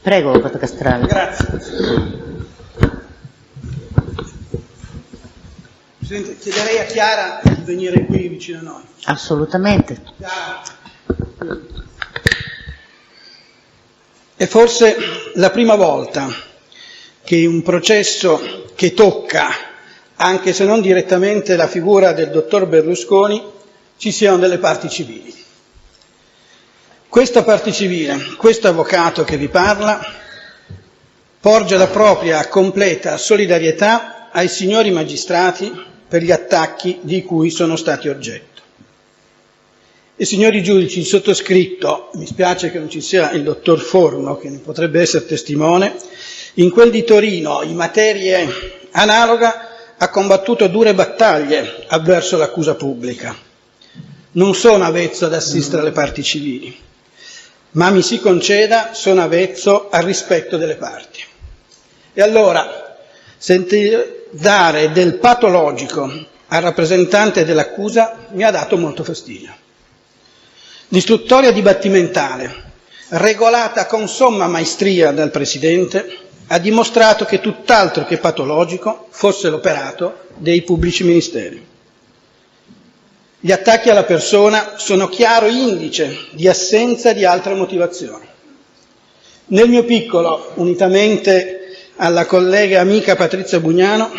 Prego, Avvocato Castrale. Grazie. Presidente, chiederei a Chiara di venire qui vicino a noi. Assolutamente. Chiara. È forse la prima volta che in un processo che tocca, anche se non direttamente, la figura del dottor Berlusconi, ci siano delle parti civili. Questa parte civile, questo avvocato che vi parla, porge la propria completa solidarietà ai signori magistrati per gli attacchi di cui sono stati oggetto. E signori giudici, il sottoscritto, mi spiace che non ci sia il dottor Forno, che ne potrebbe essere testimone, in quel di Torino, in materie analoga, ha combattuto dure battaglie avverso l'accusa pubblica. Non sono avvezzo ad assistere alle parti civili, ma mi si conceda, sono avvezzo al rispetto delle parti. E allora, sentire dare del patologico al rappresentante dell'accusa mi ha dato molto fastidio. L'istruttoria dibattimentale, regolata con somma maestria dal Presidente, ha dimostrato che tutt'altro che patologico fosse l'operato dei pubblici ministeri. Gli attacchi alla persona sono chiaro indice di assenza di altre motivazioni. Nel mio piccolo, unitamente alla collega e amica Patrizia Bugnano,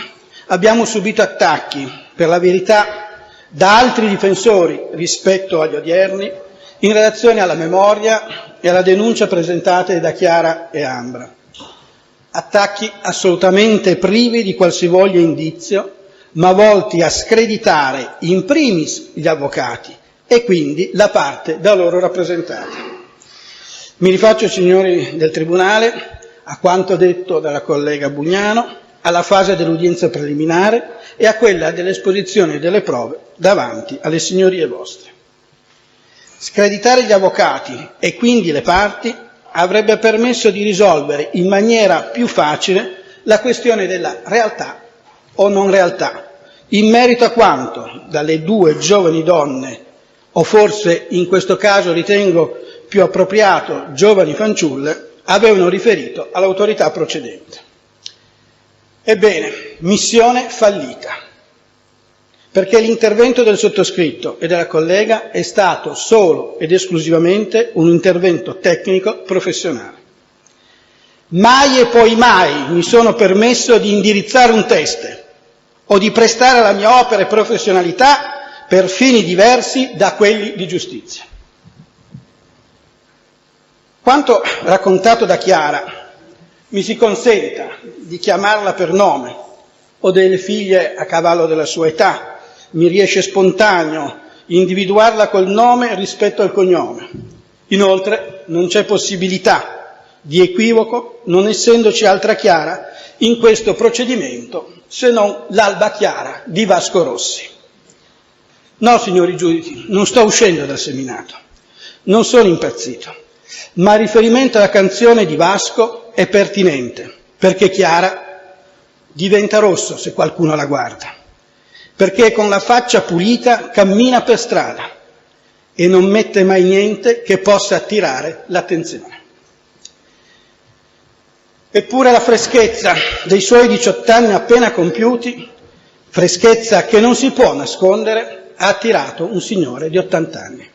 abbiamo subito attacchi, per la verità, da altri difensori rispetto agli odierni, in relazione alla memoria e alla denuncia presentate da Chiara e Ambra. Attacchi assolutamente privi di qualsivoglia indizio, ma volti a screditare in primis gli avvocati e quindi la parte da loro rappresentata. Mi rifaccio, signori del Tribunale, a quanto detto dalla collega Bugnano, alla fase dell'udienza preliminare e a quella dell'esposizione delle prove davanti alle signorie vostre. Screditare gli avvocati e quindi le parti avrebbe permesso di risolvere in maniera più facile la questione della realtà o non realtà, in merito a quanto dalle due giovani donne, o forse in questo caso ritengo più appropriato giovani fanciulle, avevano riferito all'autorità procedente. Ebbene, missione fallita, perché l'intervento del sottoscritto e della collega è stato solo ed esclusivamente un intervento tecnico professionale. Mai e poi mai mi sono permesso di indirizzare un teste o di prestare la mia opera e professionalità per fini diversi da quelli di giustizia. Quanto raccontato da Chiara, mi si consenta di chiamarla per nome, ho delle figlie a cavallo della sua età, mi riesce spontaneo individuarla col nome rispetto al cognome. Inoltre non c'è possibilità di equivoco, non essendoci altra Chiara in questo procedimento se non l'Alba Chiara di Vasco Rossi. No, signori giudici, non sto uscendo dal seminato, non sono impazzito, ma il riferimento alla canzone di Vasco è pertinente, perché Chiara diventa rosso se qualcuno la guarda, perché con la faccia pulita cammina per strada e non mette mai niente che possa attirare l'attenzione. Eppure la freschezza dei suoi 18 anni appena compiuti, freschezza che non si può nascondere, ha attirato un signore di 80 anni.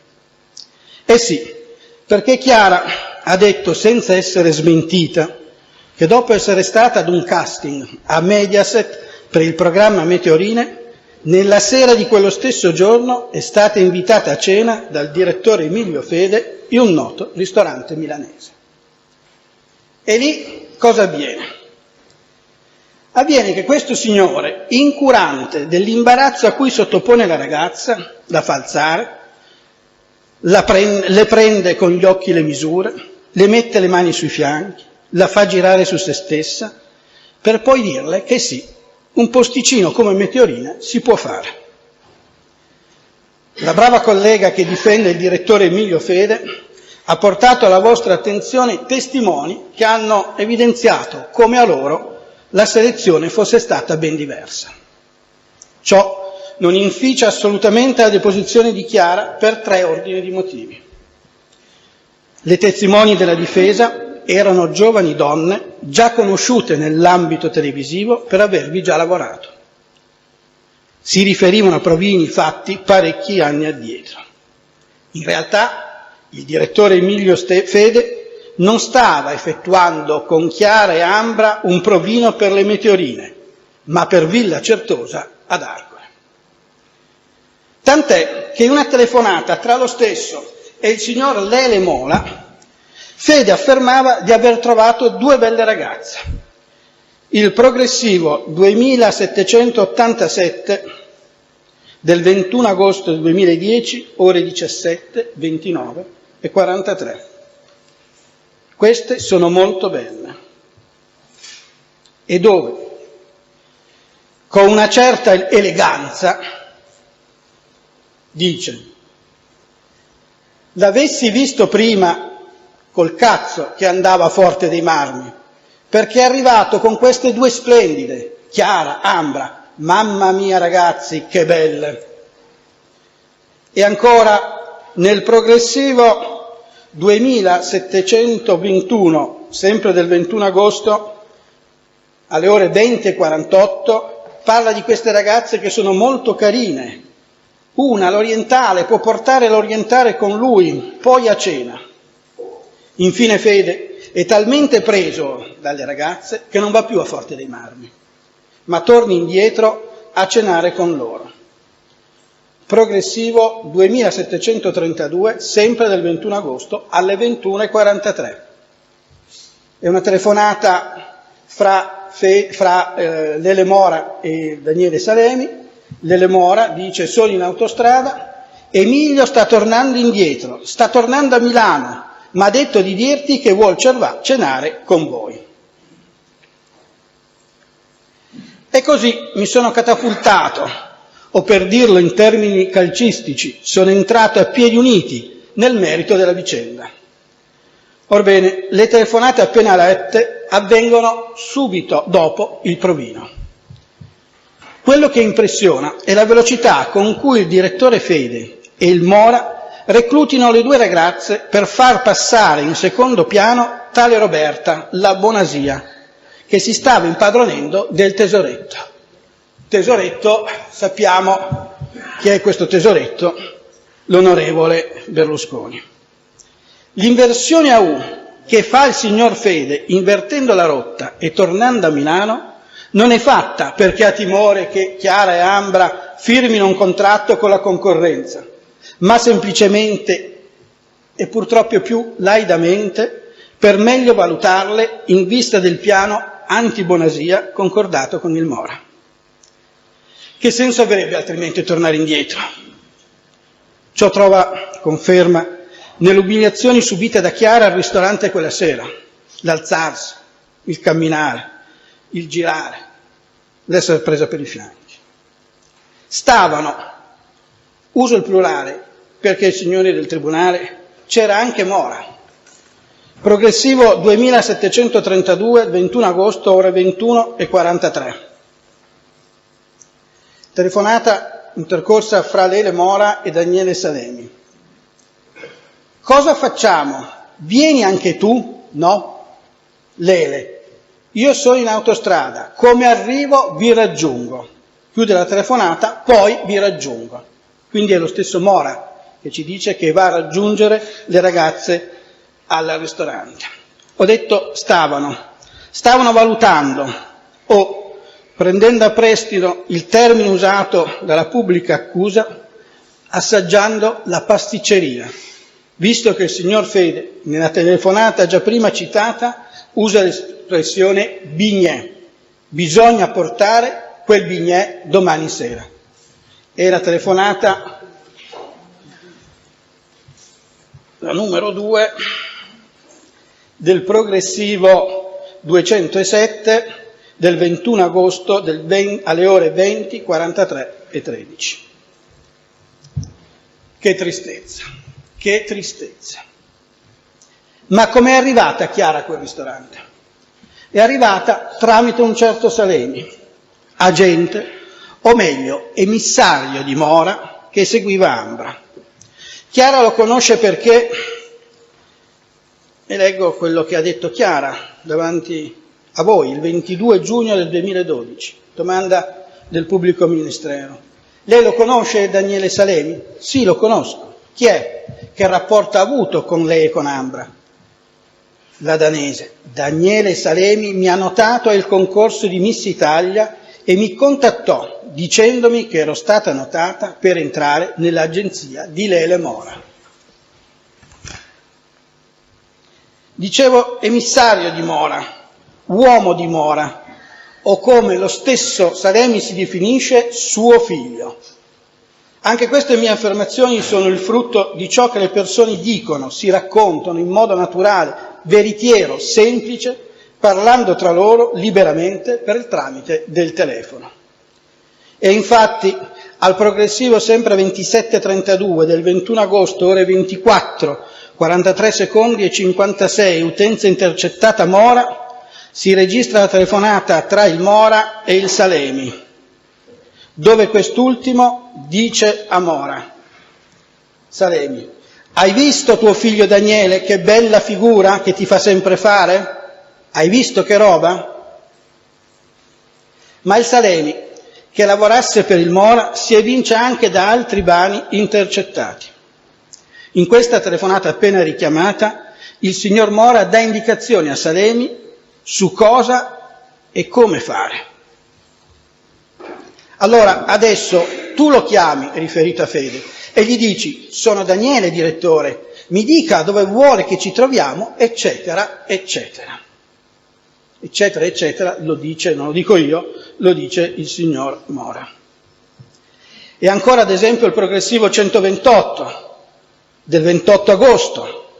Eh sì, perché Chiara ha detto senza essere smentita che dopo essere stata ad un casting a Mediaset per il programma Meteorine, nella sera di quello stesso giorno è stata invitata a cena dal direttore Emilio Fede in un noto ristorante milanese. E lì cosa avviene? Avviene che questo signore, incurante dell'imbarazzo a cui sottopone la ragazza, la fa alzare, le prende con gli occhi le misure, le mette le mani sui fianchi, la fa girare su se stessa, per poi dirle che sì, un posticino come Meteorina si può fare. La brava collega che difende il direttore Emilio Fede ha portato alla vostra attenzione testimoni che hanno evidenziato come a loro la selezione fosse stata ben diversa. Ciò non inficia assolutamente la deposizione di Chiara per 3 ordini di motivi. Le testimoni della difesa due erano giovani donne già conosciute nell'ambito televisivo per avervi già lavorato. Si riferivano a provini fatti parecchi anni addietro. In realtà il direttore Emilio Fede non stava effettuando con Chiara e Ambra un provino per le Meteorine, ma per Villa Certosa ad Arcore. Tant'è che in una telefonata tra lo stesso e il signor Lele Mola, Fede affermava di aver trovato due belle ragazze. Il progressivo 2787 del 21 agosto del 2010, ore 17, 29 e 43. Queste sono molto belle. E dove? Con una certa eleganza dice: l'avessi visto prima col cazzo che andava a Forte dei Marmi, perché è arrivato con queste due splendide, Chiara, Ambra, mamma mia ragazzi, che belle. E ancora nel progressivo 2721, sempre del 21 agosto, alle ore 20:48, parla di queste ragazze che sono molto carine. Una, l'orientale, può portare l'orientale con lui, poi a cena. Infine Fede è talmente preso dalle ragazze che non va più a Forte dei Marmi, ma torna indietro a cenare con loro. Progressivo 2732, sempre del 21 agosto, alle 21:43. È una telefonata fra Lele Mora e Daniele Salemi. Lele Mora dice: sono in autostrada, Emilio sta tornando indietro, sta tornando a Milano, ma ha detto di dirti che vuol cenare con voi. E così mi sono catapultato, o per dirlo in termini calcistici, sono entrato a piedi uniti nel merito della vicenda. Orbene, le telefonate appena lette avvengono subito dopo il provino. Quello che impressiona è la velocità con cui il direttore Fede e il Mora reclutino le due ragazze per far passare in secondo piano tale Roberta, la Bonasia, che si stava impadronendo del tesoretto. Tesoretto, sappiamo chi è questo tesoretto, l'onorevole Berlusconi. L'inversione a U che fa il signor Fede invertendo la rotta e tornando a Milano non è fatta perché ha timore che Chiara e Ambra firmino un contratto con la concorrenza, ma semplicemente e purtroppo più laidamente per meglio valutarle in vista del piano anti-Bonasia concordato con il Mora. Che senso avrebbe altrimenti tornare indietro? Ciò trova conferma nelle umiliazioni subite da Chiara al ristorante quella sera, l'alzarsi, il camminare, il girare, l'essere presa per i fianchi. Stavano, uso il plurale perché, signori del Tribunale, c'era anche Mora. Progressivo 2732, 21 agosto, ore 21:43. Telefonata intercorsa fra Lele Mora e Daniele Salemi. Cosa facciamo? Vieni anche tu? No? Lele: io sono in autostrada, come arrivo vi raggiungo. Chiude la telefonata, poi vi raggiungo. Quindi è lo stesso Mora che ci dice che va a raggiungere le ragazze al ristorante. Ho detto stavano valutando o, prendendo a prestito il termine usato dalla pubblica accusa, assaggiando la pasticceria, visto che il signor Fede, nella telefonata già prima citata, usa l'espressione bignè. Bisogna portare quel bignè domani sera. Era telefonata la numero 2 del progressivo 207 del 21 agosto alle ore 20, 43 e 13. Che tristezza, che tristezza. Ma com'è arrivata Chiara a quel ristorante? È arrivata tramite un certo Salemi, agente, o meglio, emissario di Mora, che seguiva Ambra. Chiara lo conosce perché e leggo quello che ha detto Chiara davanti a voi il 22 giugno del 2012, domanda del pubblico ministero. Lei lo conosce Daniele Salemi? Sì, lo conosco. Chi è? Che rapporto ha avuto con lei e con Ambra? La danese. Daniele Salemi mi ha notato al concorso di Miss Italia e mi contattò dicendomi che ero stata notata per entrare nell'agenzia di Lele Mora. Dicevo emissario di Mora, uomo di Mora, o come lo stesso Salemi si definisce, suo figlio. Anche queste mie affermazioni sono il frutto di ciò che le persone dicono, si raccontano in modo naturale, veritiero, semplice, parlando tra loro liberamente per il tramite del telefono. E infatti al progressivo sempre 27:32 del 21 agosto, ore 24, 43 secondi e 56, utenza intercettata Mora, si registra la telefonata tra il Mora e il Salemi, dove quest'ultimo dice a Mora: Salemi, hai visto tuo figlio Daniele che bella figura che ti fa sempre fare? Hai visto che roba? Ma il Salemi, che lavorasse per il Mora, si evince anche da altri bani intercettati. In questa telefonata appena richiamata, il signor Mora dà indicazioni a Salemi su cosa e come fare. Allora, adesso tu lo chiami, riferito a Fede, e gli dici: sono Daniele, direttore, mi dica dove vuole che ci troviamo, eccetera, eccetera. Eccetera, eccetera, lo dice, non lo dico io, lo dice il signor Mora. E ancora, ad esempio, il progressivo 128 del 28 agosto,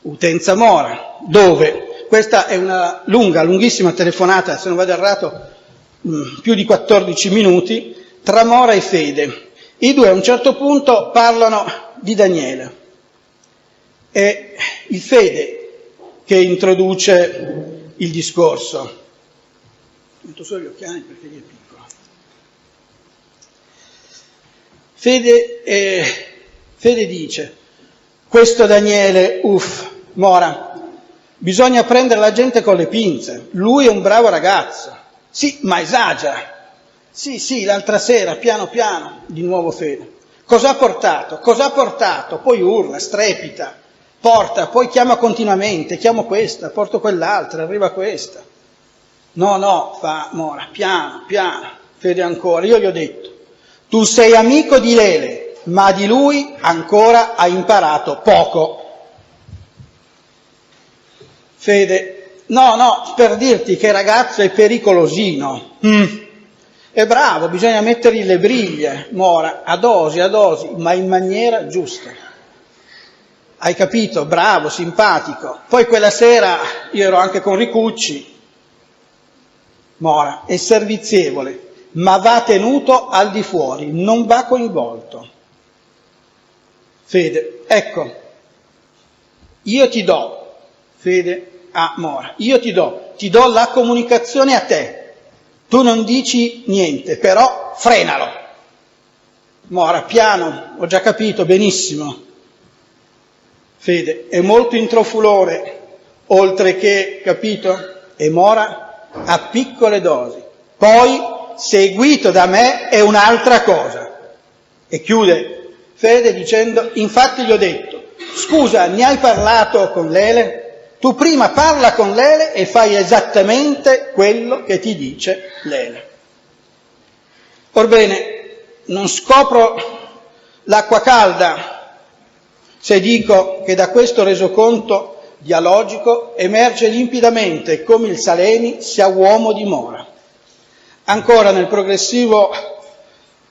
utenza Mora, dove questa è una lunghissima telefonata, se non vado errato, più di 14 minuti, tra Mora e Fede. I due a un certo punto parlano di Daniele. È il Fede che introduce il discorso. Metto solo gli occhiali perché gli è piccolo. Fede dice: questo Daniele, Mora, bisogna prendere la gente con le pinze, lui è un bravo ragazzo. Sì, ma esagera. Sì, l'altra sera, piano piano, di nuovo Fede. Cosa ha portato? Poi urla, strepita, porta, poi chiama continuamente, chiamo questa, porto quell'altra, arriva questa. No, fa Mora, piano, Fede ancora. Io gli ho detto: tu sei amico di Lele, ma di lui ancora hai imparato poco. Fede: no, per dirti che ragazzo è pericolosino. È bravo, bisogna mettergli le briglie, Mora, a dosi, ma in maniera giusta. Hai capito? Bravo, simpatico. Poi quella sera io ero anche con Ricucci. Mora, è servizievole, ma va tenuto al di fuori, non va coinvolto. Fede: ecco, io ti do, Fede a Mora, io ti do la comunicazione a te. Tu non dici niente, però frenalo. Mora: piano, ho già capito, benissimo. Fede: è molto introfulore, oltre che, capito? E Mora: a piccole dosi. Poi, seguito da me, è un'altra cosa. E chiude Fede dicendo: infatti gli ho detto, scusa, ne hai parlato con Lele? Tu prima parla con Lele e fai esattamente quello che ti dice Lele. Orbene, non scopro l'acqua calda se dico che da questo resoconto dialogico emerge limpidamente come il Salemi sia uomo di Mora. Ancora nel progressivo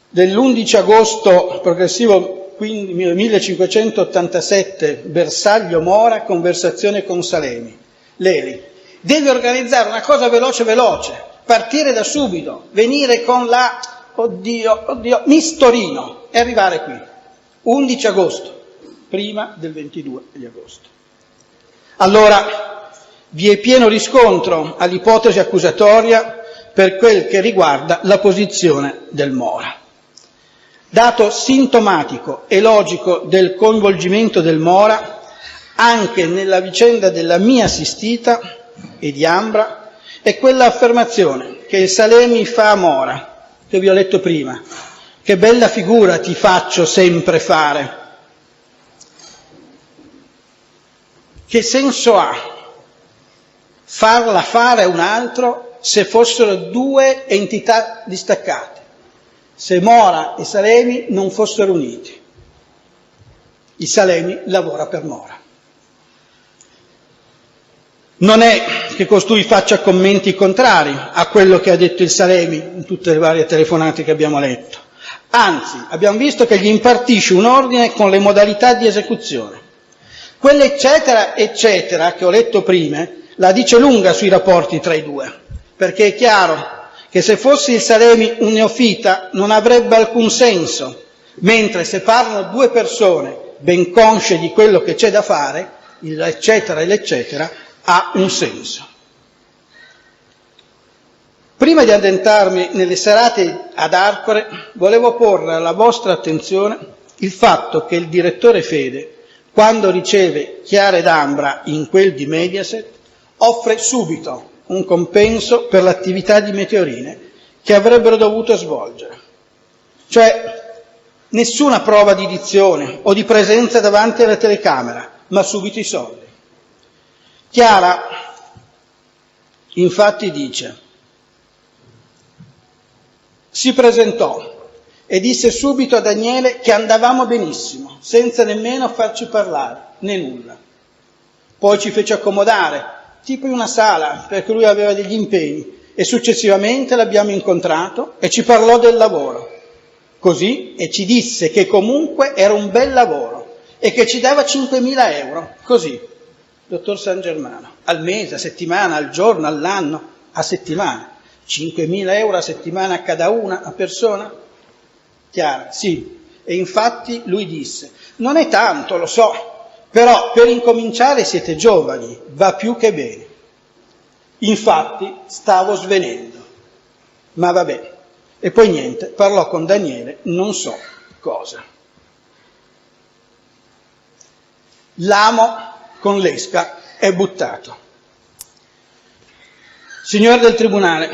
dell'11 agosto, progressivo 1587, Bersaglio Mora, conversazione con Salemi. Leli: devi organizzare una cosa veloce, partire da subito, venire con la, Miss Torino e arrivare qui. 11 agosto, prima del 22 di agosto. Allora, vi è pieno riscontro all'ipotesi accusatoria per quel che riguarda la posizione del Mora. Dato sintomatico e logico del coinvolgimento del Mora, anche nella vicenda della mia assistita e di Ambra, è quella affermazione che il Salemi fa a Mora, che vi ho letto prima. Che bella figura ti faccio sempre fare. Che senso ha farla fare a un altro se fossero due entità distaccate, se Mora e Salemi non fossero uniti? Il Salemi lavora per Mora. Non è che costui faccia commenti contrari a quello che ha detto il Salemi in tutte le varie telefonate che abbiamo letto. Anzi, abbiamo visto che gli impartisce un ordine con le modalità di esecuzione. Quella eccetera, eccetera, che ho letto prima, la dice lunga sui rapporti tra i due, perché è chiaro che se fosse il Salemi un neofita non avrebbe alcun senso, mentre se parlano due persone ben consce di quello che c'è da fare, l'eccetera e l'eccetera ha un senso. Prima di addentrarmi nelle serate ad Arcore, volevo porre alla vostra attenzione il fatto che il direttore Fede, quando riceve Chiara ed Ambra in quel di Mediaset, offre subito un compenso per l'attività di Meteorine che avrebbero dovuto svolgere. Cioè, nessuna prova di dizione o di presenza davanti alla telecamera, ma subito i soldi. Chiara, infatti, dice: si presentò e disse subito a Daniele che andavamo benissimo, senza nemmeno farci parlare, né nulla. Poi ci fece accomodare, tipo in una sala, perché lui aveva degli impegni, e successivamente l'abbiamo incontrato e ci parlò del lavoro. Così, e ci disse che comunque era un bel lavoro e che ci dava 5.000 euro, così, dottor San Germano, al mese, a settimana, al giorno, all'anno, a settimana. 5.000 euro a settimana a cada una, a persona? Chiara, sì. E infatti lui disse: non è tanto, lo so, però per incominciare siete giovani, va più che bene. Infatti stavo svenendo, ma vabbè. E poi niente, parlò con Daniele, non so cosa. L'amo con l'esca è buttato. Signore del Tribunale,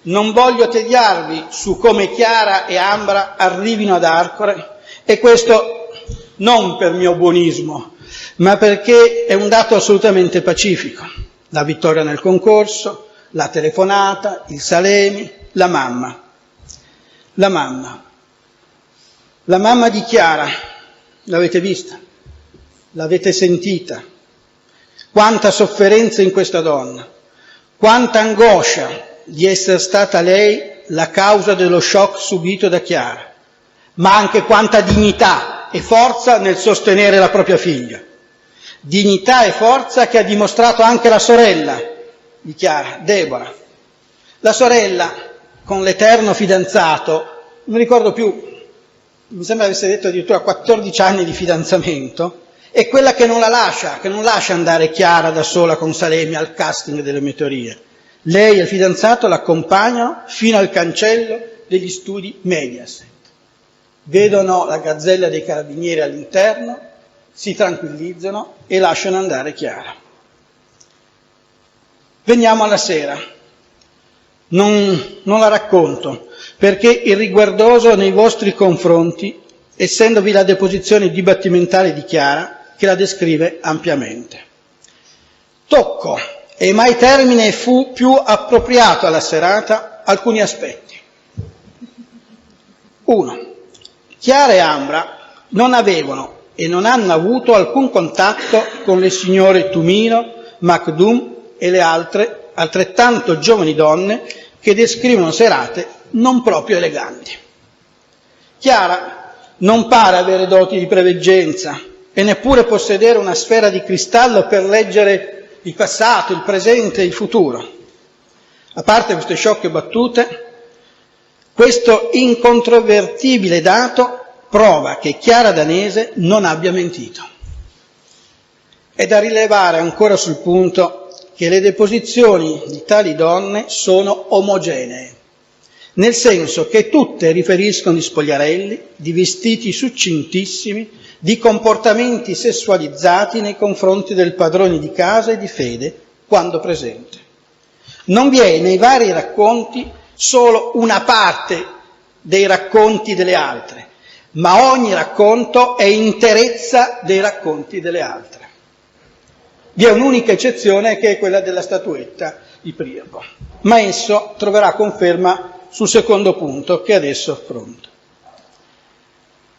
non voglio tediarvi su come Chiara e Ambra arrivino ad Arcore, e questo non per mio buonismo, ma perché è un dato assolutamente pacifico. La vittoria nel concorso, la telefonata, il Salemi, la mamma. La mamma di Chiara, l'avete vista? L'avete sentita? Quanta sofferenza in questa donna, quanta angoscia di essere stata lei la causa dello shock subito da Chiara, ma anche quanta dignità e forza nel sostenere la propria figlia. Dignità e forza che ha dimostrato anche la sorella di Chiara, Deborah. La sorella, con l'eterno fidanzato, non mi ricordo più, mi sembra avesse detto addirittura 14 anni di fidanzamento, è quella che non la lascia, che non lascia andare Chiara da sola con Salemi al casting delle Meteorie. Lei e il fidanzato l'accompagnano fino al cancello degli studi Mediaset. Vedono la gazzella dei carabinieri all'interno, si tranquillizzano e lasciano andare Chiara. Veniamo alla sera. Non la racconto, perché irriguardoso nei vostri confronti, essendovi la deposizione dibattimentale di Chiara, che la descrive ampiamente. Tocco, e mai termine fu più appropriato alla serata, alcuni aspetti. 1. Chiara e Ambra non avevano e non hanno avuto alcun contatto con le signore Tumino, Macdum e le altre altrettanto giovani donne che descrivono serate non proprio eleganti. Chiara non pare avere doti di preveggenza e neppure possedere una sfera di cristallo per leggere il passato, il presente e il futuro. A parte queste sciocche battute, questo incontrovertibile dato prova che Chiara Danese non abbia mentito. È da rilevare ancora sul punto che le deposizioni di tali donne sono omogenee, nel senso che tutte riferiscono di spogliarelli, di vestiti succintissimi, di comportamenti sessualizzati nei confronti del padrone di casa e di fede quando presente. Non vi è nei vari racconti solo una parte dei racconti delle altre, ma ogni racconto è interezza dei racconti delle altre. Vi è un'unica eccezione che è quella della statuetta di Priapo, ma esso troverà conferma sul secondo punto che adesso affronto.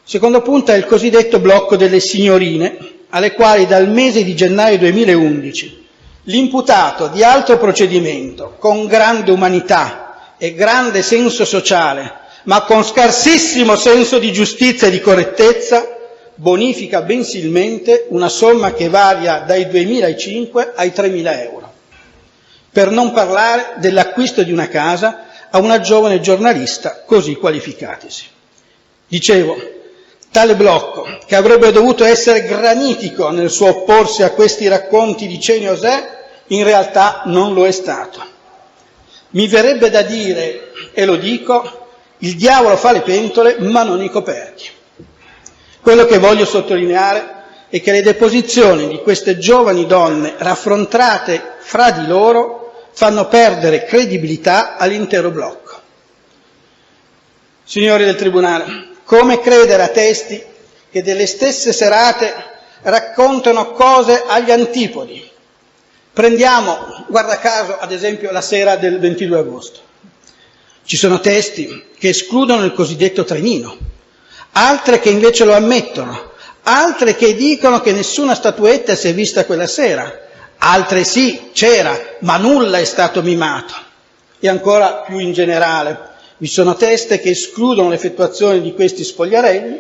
Il secondo punto è il cosiddetto blocco delle signorine, alle quali dal mese di gennaio 2011 l'imputato di altro procedimento, con grande umanità e grande senso sociale, ma con scarsissimo senso di giustizia e di correttezza, bonifica mensilmente una somma che varia dai 2.500 ai 3.000 euro, per non parlare dell'acquisto di una casa a una giovane giornalista così qualificatisi. Dicevo, tale blocco, che avrebbe dovuto essere granitico nel suo opporsi a questi racconti di Cenio Osè, in realtà non lo è stato. Mi verrebbe da dire, e lo dico, il diavolo fa le pentole ma non i coperchi. Quello che voglio sottolineare è che le deposizioni di queste giovani donne raffrontate fra di loro fanno perdere credibilità all'intero blocco. Signori del Tribunale, come credere a testi che delle stesse serate raccontano cose agli antipodi? Prendiamo, guarda caso, ad esempio la sera del 22 agosto. Ci sono testi che escludono il cosiddetto trenino, altre che invece lo ammettono, altre che dicono che nessuna statuetta si è vista quella sera, altre sì, c'era, ma nulla è stato mimato. E ancora più in generale, vi sono teste che escludono l'effettuazione di questi spogliarelli,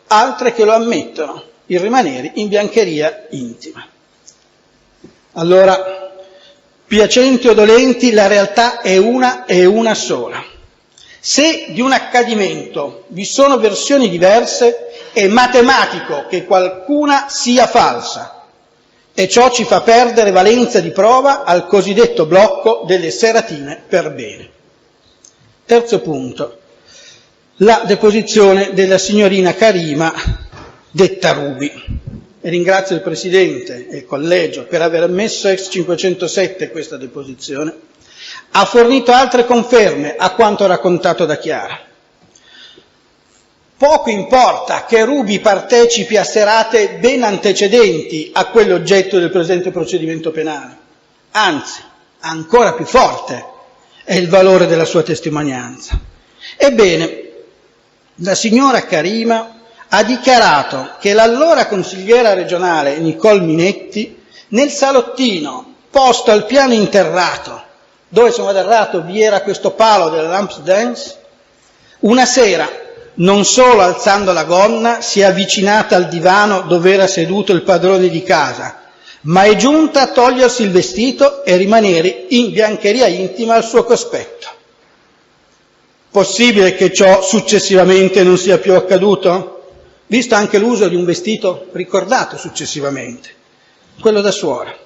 altre che lo ammettono, il rimanere in biancheria intima. Allora, piacenti o dolenti, la realtà è una sola. Se di un accadimento vi sono versioni diverse, è matematico che qualcuna sia falsa, e ciò ci fa perdere valenza di prova al cosiddetto blocco delle seratine per bene. Terzo punto, la deposizione della signorina Karima, detta Ruby. E ringrazio il Presidente e il Collegio per aver ammesso ex 507 questa deposizione. Ha fornito altre conferme a quanto raccontato da Chiara. Poco importa che Ruby partecipi a serate ben antecedenti a quelle oggetto del presente procedimento penale, anzi, ancora più forte è il valore della sua testimonianza. Ebbene, la signora Karima ha dichiarato che l'allora consigliera regionale Nicole Minetti, nel salottino posto al piano interrato, dove se non vado errato vi era questo palo della lamp dance, una sera, non solo alzando la gonna, si è avvicinata al divano dove era seduto il padrone di casa, ma è giunta a togliersi il vestito e rimanere in biancheria intima al suo cospetto. Possibile che ciò successivamente non sia più accaduto? Visto anche l'uso di un vestito ricordato successivamente, quello da suora.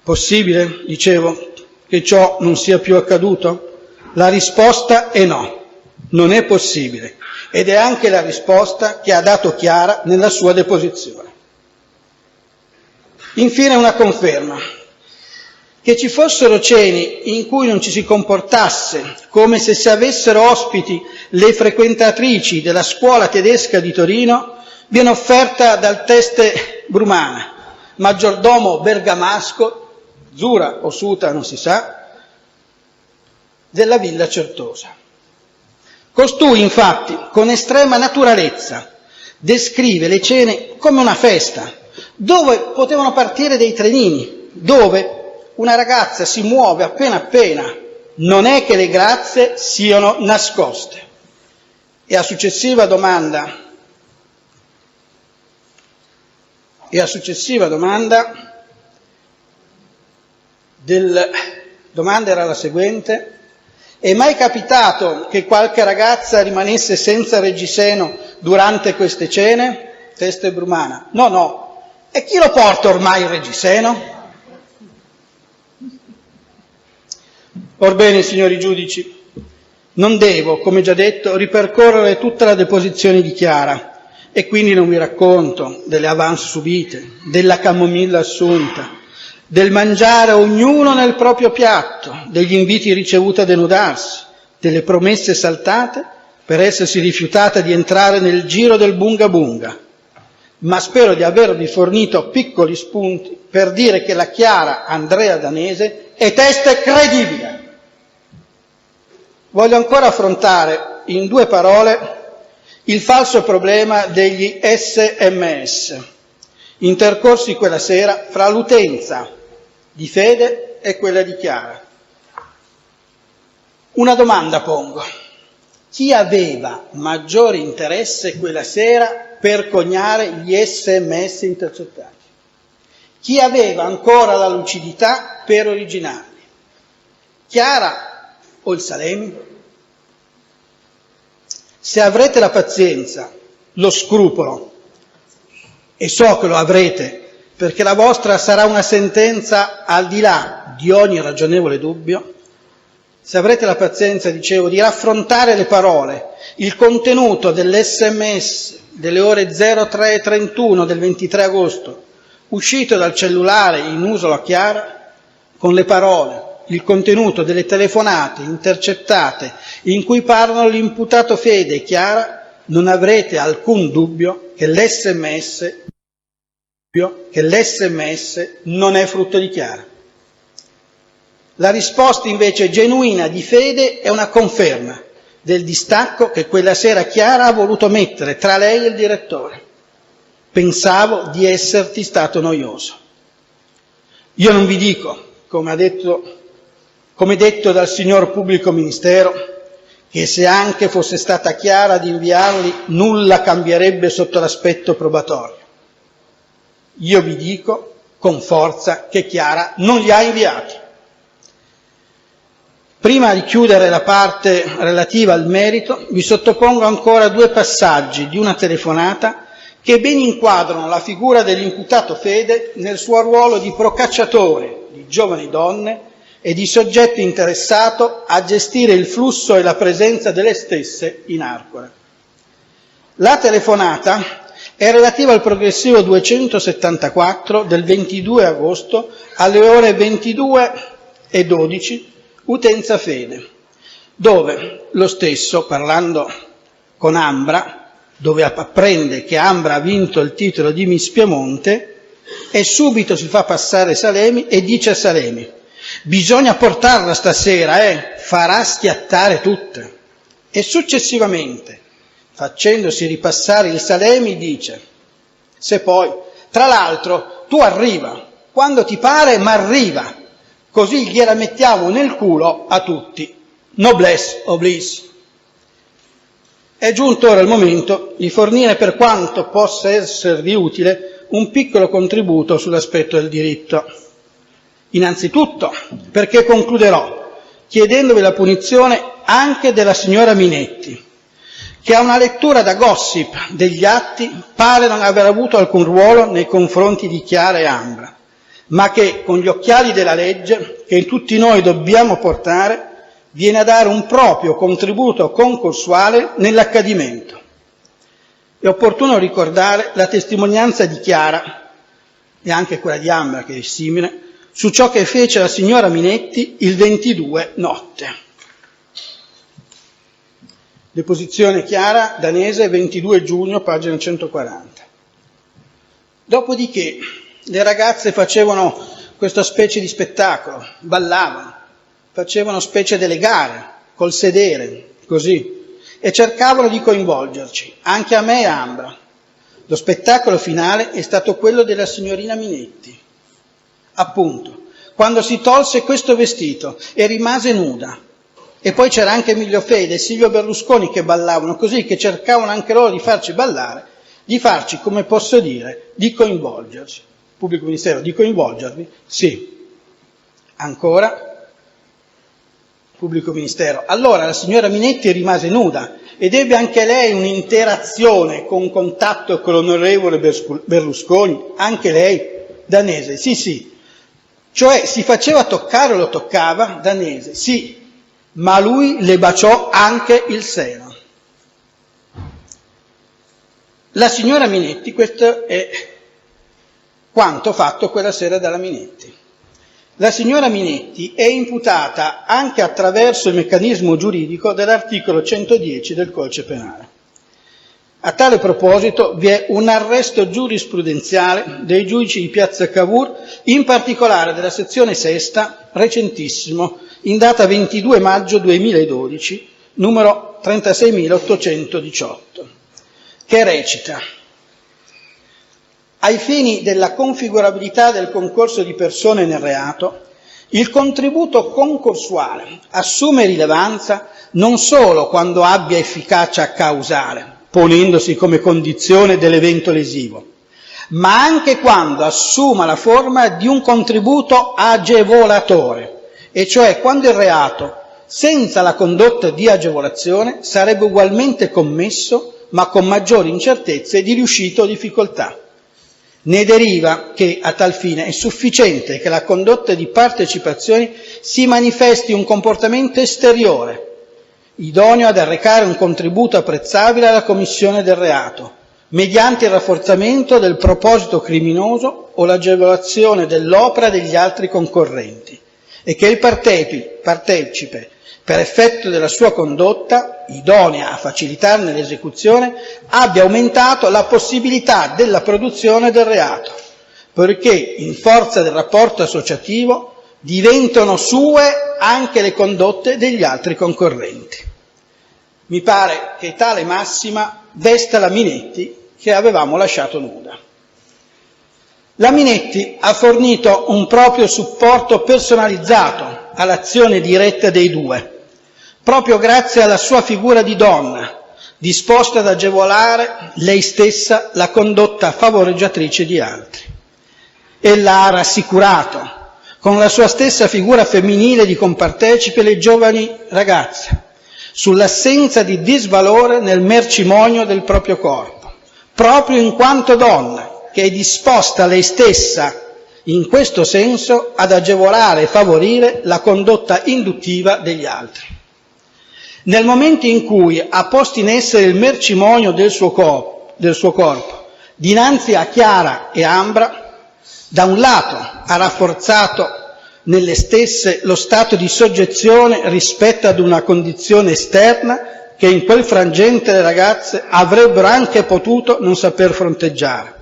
Possibile, dicevo, che ciò non sia più accaduto? La risposta è no, non è possibile, ed è anche la risposta che ha dato Chiara nella sua deposizione. Infine una conferma. Che ci fossero cene in cui non ci si comportasse come se si avessero ospiti le frequentatrici della scuola tedesca di Torino viene offerta dal teste Brumana, maggiordomo bergamasco, Zura o Suta non si sa, della Villa Certosa. Costui infatti con estrema naturalezza descrive le cene come una festa, dove potevano partire dei trenini, dove una ragazza si muove appena appena, non è che le grazie siano nascoste. E a successiva domanda, domanda era la seguente: è mai capitato che qualche ragazza rimanesse senza reggiseno durante queste cene? Teste Brumana: no. E chi lo porta ormai il reggiseno? Orbene, signori giudici, non devo, come già detto, ripercorrere tutta la deposizione di Chiara, E quindi non vi racconto delle avance subite, della camomilla assunta, del mangiare ognuno nel proprio piatto, degli inviti ricevuti a denudarsi, delle promesse saltate per essersi rifiutata di entrare nel giro del bunga bunga. Ma spero di avervi fornito piccoli spunti per dire che la Chiara Andrea Danese è testa credibile. Voglio ancora affrontare in 2 parole il falso problema degli SMS, intercorsi quella sera fra l'utenza di Fede e quella di Chiara. Una domanda pongo: chi aveva maggiore interesse quella sera per coniare gli SMS intercettati? Chi aveva ancora la lucidità per originarli? Chiara o il Salemi? Se avrete la pazienza, lo scrupolo, e so che lo avrete, perché la vostra sarà una sentenza al di là di ogni ragionevole dubbio, se avrete la pazienza, dicevo, di raffrontare le parole, il contenuto dell'SMS delle ore 03:31 del 23 agosto, uscito dal cellulare in uso a Chiara, con le parole, il contenuto delle telefonate intercettate in cui parlano l'imputato Fede e Chiara, non avrete alcun dubbio che l'SMS non è frutto di Chiara. La risposta invece genuina di Fede è una conferma del distacco che quella sera Chiara ha voluto mettere tra lei e il direttore. Pensavo di esserti stato noioso. Io non vi dico, come detto dal signor pubblico ministero, che se anche fosse stata Chiara ad inviarli, nulla cambierebbe sotto l'aspetto probatorio. Io vi dico con forza che Chiara non li ha inviati. Prima di chiudere la parte relativa al merito, vi sottopongo ancora 2 passaggi di una telefonata che ben inquadrano la figura dell'imputato Fede nel suo ruolo di procacciatore di giovani donne e di soggetto interessato a gestire il flusso e la presenza delle stesse in Arcore. La telefonata è relativa al progressivo 274 del 22 agosto alle ore 22:12, utenza Fede, dove lo stesso, parlando con Ambra, dove apprende che Ambra ha vinto il titolo di Miss Piemonte, e subito si fa passare Salemi e dice a Salemi: bisogna portarla stasera, farà schiattare tutte. E successivamente, facendosi ripassare il Salemi, dice: se poi, tra l'altro, tu arriva, quando ti pare, ma arriva, così gliela mettiamo nel culo a tutti. Noblesse oblige. È giunto ora il momento di fornire, per quanto possa esservi utile, un piccolo contributo sull'aspetto del diritto. Innanzitutto perché concluderò chiedendovi la punizione anche della signora Minetti, che a una lettura da gossip degli atti pare non aver avuto alcun ruolo nei confronti di Chiara e Ambra, ma che con gli occhiali della legge che tutti noi dobbiamo portare viene a dare un proprio contributo concorsuale nell'accadimento. È opportuno ricordare la testimonianza di Chiara, e anche quella di Ambra che è simile, su ciò che fece la signora Minetti il 22 notte. Deposizione Chiara Danese, 22 giugno, pagina 140. Dopodiché le ragazze facevano questa specie di spettacolo, ballavano, facevano specie delle gare, col sedere, così, e cercavano di coinvolgerci, anche a me e Ambra. Lo spettacolo finale è stato quello della signorina Minetti. Appunto, quando si tolse questo vestito e rimase nuda. E poi c'era anche Emilio Fede e Silvio Berlusconi che ballavano così, che cercavano anche loro di farci ballare, di farci, come posso dire, di coinvolgerci. Pubblico ministero, di coinvolgervi? Sì. Ancora? Pubblico ministero. Allora la signora Minetti rimase nuda ed ebbe anche lei un'interazione con contatto con l'onorevole Berlusconi, anche lei, Danese, sì. Cioè si faceva toccare o lo toccava, Danese, sì, ma lui le baciò anche il seno. La signora Minetti, questo è quanto fatto quella sera dalla Minetti. La signora Minetti è imputata anche attraverso il meccanismo giuridico dell'articolo 110 del Codice Penale. A tale proposito vi è un arresto giurisprudenziale dei giudici di Piazza Cavour, in particolare della sezione sesta, recentissimo, in data 22 maggio 2012, numero 36.818, che recita: ai fini della configurabilità del concorso di persone nel reato, il contributo concorsuale assume rilevanza non solo quando abbia efficacia causale, ponendosi come condizione dell'evento lesivo, ma anche quando assuma la forma di un contributo agevolatore, e cioè quando il reato, senza la condotta di agevolazione, sarebbe ugualmente commesso, ma con maggiori incertezze di riuscita o difficoltà. Ne deriva che, a tal fine, è sufficiente che la condotta di partecipazione si manifesti un comportamento esteriore, idoneo ad arrecare un contributo apprezzabile alla commissione del reato, mediante il rafforzamento del proposito criminoso o l'agevolazione dell'opera degli altri concorrenti, e che il partecipe, per effetto della sua condotta, idonea a facilitarne l'esecuzione, abbia aumentato la possibilità della produzione del reato, poiché in forza del rapporto associativo diventano sue anche le condotte degli altri concorrenti. Mi pare che tale massima vesta la Minetti, che avevamo lasciato nuda. La Minetti ha fornito un proprio supporto personalizzato all'azione diretta dei due, proprio grazie alla sua figura di donna, disposta ad agevolare lei stessa la condotta favoreggiatrice di altri. Ella ha rassicurato, con la sua stessa figura femminile di compartecipe, le giovani ragazze sull'assenza di disvalore nel mercimonio del proprio corpo, proprio in quanto donna, che è disposta lei stessa, in questo senso, ad agevolare e favorire la condotta induttiva degli altri. Nel momento in cui ha posto in essere il mercimonio del suo corpo, dinanzi a Chiara e Ambra, da un lato ha rafforzato nelle stesse lo stato di soggezione rispetto ad una condizione esterna che in quel frangente le ragazze avrebbero anche potuto non saper fronteggiare.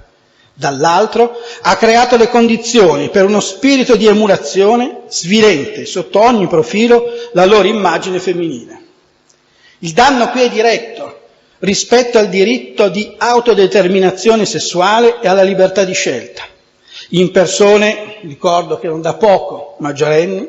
Dall'altro ha creato le condizioni per uno spirito di emulazione svilente sotto ogni profilo la loro immagine femminile. Il danno qui è diretto rispetto al diritto di autodeterminazione sessuale e alla libertà di scelta, in persone, ricordo che non da poco, maggiorenni,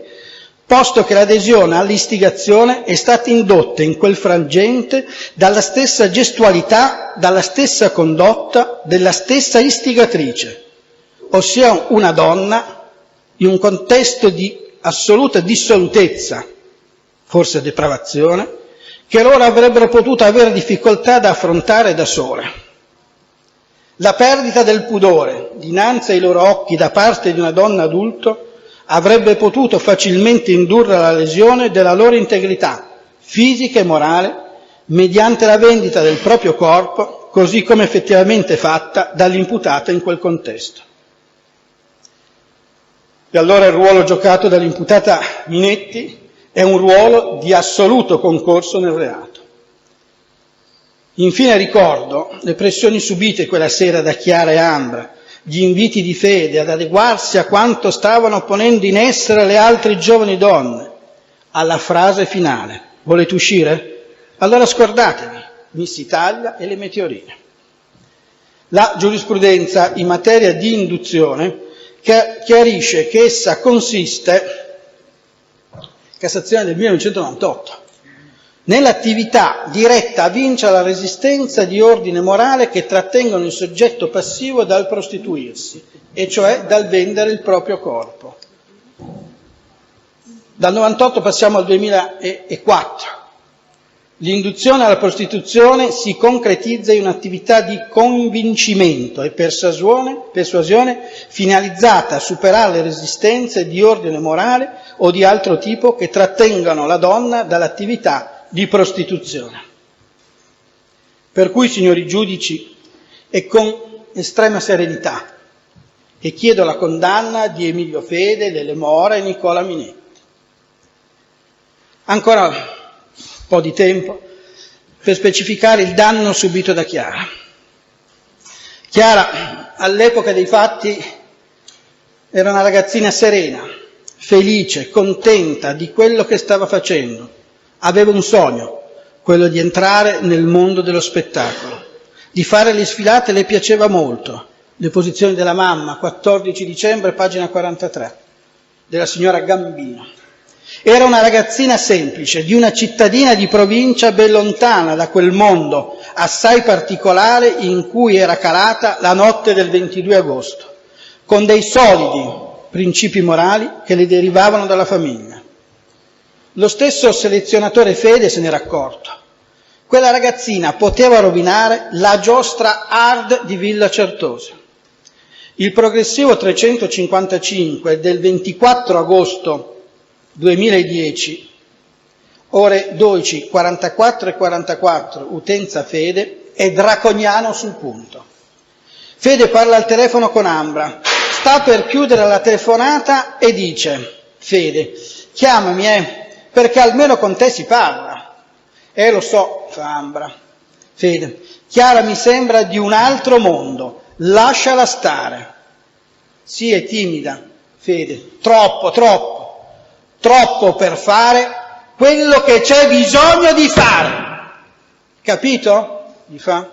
posto che l'adesione all'istigazione è stata indotta in quel frangente dalla stessa gestualità, dalla stessa condotta, della stessa istigatrice, ossia una donna in un contesto di assoluta dissolutezza, forse depravazione, che loro avrebbero potuto avere difficoltà ad affrontare da sole. La perdita del pudore dinanzi ai loro occhi da parte di una donna adulto avrebbe potuto facilmente indurre alla lesione della loro integrità fisica e morale mediante la vendita del proprio corpo, così come effettivamente fatta dall'imputata in quel contesto. E allora il ruolo giocato dall'imputata Minetti è un ruolo di assoluto concorso nel reato. Infine ricordo le pressioni subite quella sera da Chiara e Ambra, gli inviti di fede ad adeguarsi a quanto stavano ponendo in essere le altre giovani donne, alla frase finale: volete uscire? Allora scordatevi, Miss Italia e le meteorine. La giurisprudenza in materia di induzione chiarisce che essa consiste, Cassazione del 1998, nell'attività diretta a vincere la resistenza di ordine morale che trattengono il soggetto passivo dal prostituirsi, e cioè dal vendere il proprio corpo. Dal 98 passiamo al 2004. L'induzione alla prostituzione si concretizza in un'attività di convincimento e persuasione finalizzata a superare le resistenze di ordine morale o di altro tipo che trattengano la donna dall'attività di prostituzione. Per cui, signori giudici, e con estrema serenità, e chiedo la condanna di Emilio Fede, Lele Mora e Nicola Minetti. Ancora un po' di tempo per specificare il danno subito da Chiara. Chiara, all'epoca dei fatti, era una ragazzina serena, felice, contenta di quello che stava facendo. Aveva un sogno, quello di entrare nel mondo dello spettacolo. Di fare le sfilate le piaceva molto. Le posizioni della mamma, 14 dicembre, pagina 43, della signora Gambino. Era una ragazzina semplice, di una cittadina di provincia ben lontana da quel mondo assai particolare in cui era calata la notte del 22 agosto, con dei solidi principi morali che le derivavano dalla famiglia. Lo stesso selezionatore Fede se n'era accorto. Quella ragazzina poteva rovinare la giostra hard di Villa Certosa. Il progressivo 355 del 24 agosto 2010, ore 12, 44 e 44, utenza Fede, è draconiano sul punto. Fede parla al telefono con Ambra, sta per chiudere la telefonata e dice: Fede, chiamami, perché almeno con te si parla. Lo so, fa Ambra. Fede, Chiara mi sembra di un altro mondo, lasciala stare. Sì, è timida, Fede, troppo per fare quello che c'è bisogno di fare. Capito? Gli fa.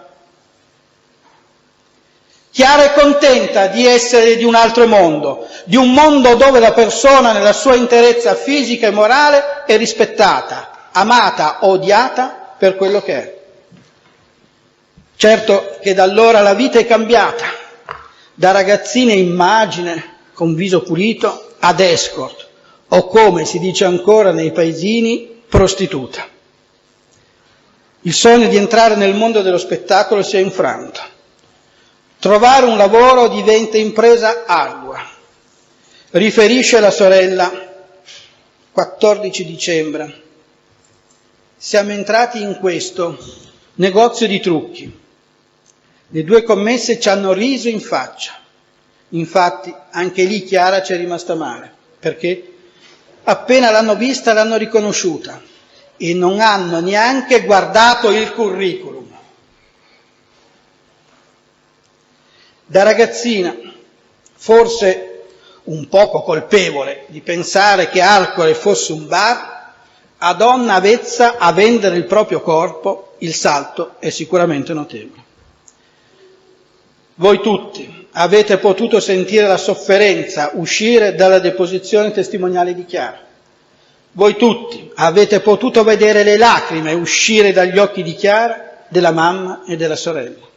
Chiara è contenta di essere di un altro mondo, di un mondo dove la persona nella sua interezza fisica e morale è rispettata, amata, odiata per quello che è. Certo che da allora la vita è cambiata, da ragazzina immagine con viso pulito ad escort, o come si dice ancora nei paesini, prostituta. Il sogno di entrare nel mondo dello spettacolo si è infranto. Trovare un lavoro diventa impresa ardua. Riferisce la sorella, 14 dicembre. Siamo entrati in questo negozio di trucchi. Le due commesse ci hanno riso in faccia. Infatti anche lì Chiara ci è rimasta male, perché appena l'hanno vista l'hanno riconosciuta e non hanno neanche guardato il curriculum. Da ragazzina, forse un poco colpevole di pensare che Arcore fosse un bar, a donna avvezza a vendere il proprio corpo, il salto è sicuramente notevole. Voi tutti avete potuto sentire la sofferenza uscire dalla deposizione testimoniale di Chiara. Voi tutti avete potuto vedere le lacrime uscire dagli occhi di Chiara, della mamma e della sorella.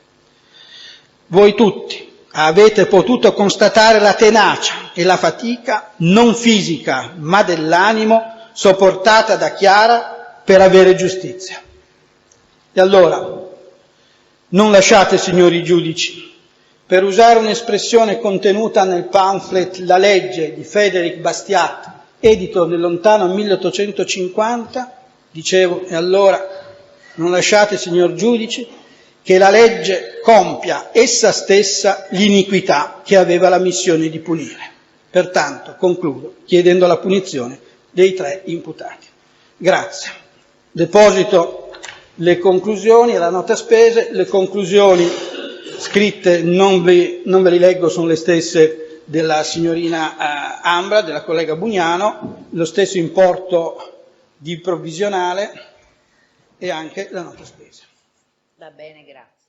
Voi tutti avete potuto constatare la tenacia e la fatica, non fisica ma dell'animo, sopportata da Chiara per avere giustizia. E allora, non lasciate, signori giudici, per usare un'espressione contenuta nel pamphlet La legge di Frédéric Bastiat, edito nel lontano 1850, dicevo, e allora non lasciate, signor giudici, che la legge compia essa stessa l'iniquità che aveva la missione di punire. Pertanto concludo chiedendo la punizione dei 3 imputati. Grazie. Deposito le conclusioni e la nota spese. Le conclusioni scritte non ve li leggo, sono le stesse della signorina Ambra, della collega Bugnano, lo stesso importo di provvisionale e anche la nota spese. Va bene, grazie.